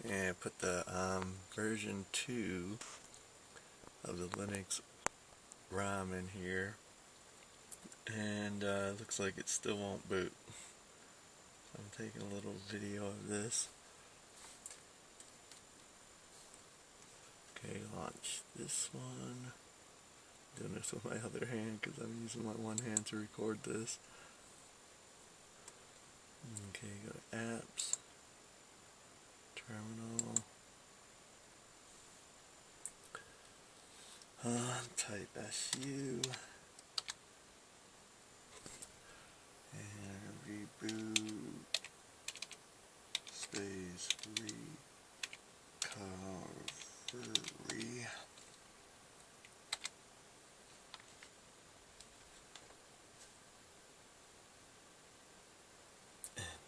And put the version 2 of the Linux ROM in here, and looks like it still won't boot. So I'm taking a little video of this. Okay, launch this one. Doing this with my other hand because I'm using my one hand to record this. Okay, go to apps, terminal, type SU, and reboot, space, recovery.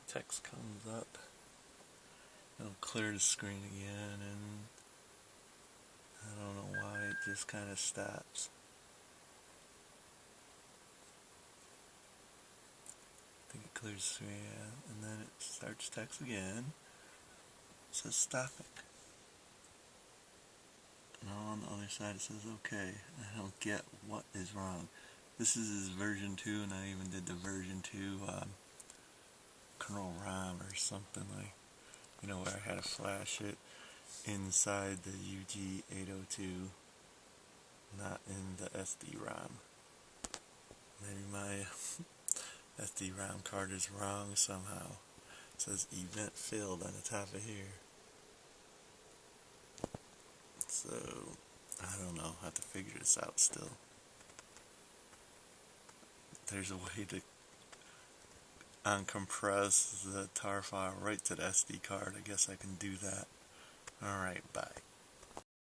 Text comes up. It'll clear the screen again, and I don't know why it just kind of stops. I think it clears the screen, yeah, and then it starts text again. It says stop it. And on the other side it says okay. I don't get what is wrong. This is version 2, and I even did the version 2 kernel ROM or something, like, you know, where I had to flash it inside the UG802, not in the SD-ROM. Maybe my SD-ROM card is wrong somehow. It says event failed on the top of here. So, I don't know, I have to figure this out still. There's a way to uncompress the tar file right to the SD card. I guess I can do that. Alright,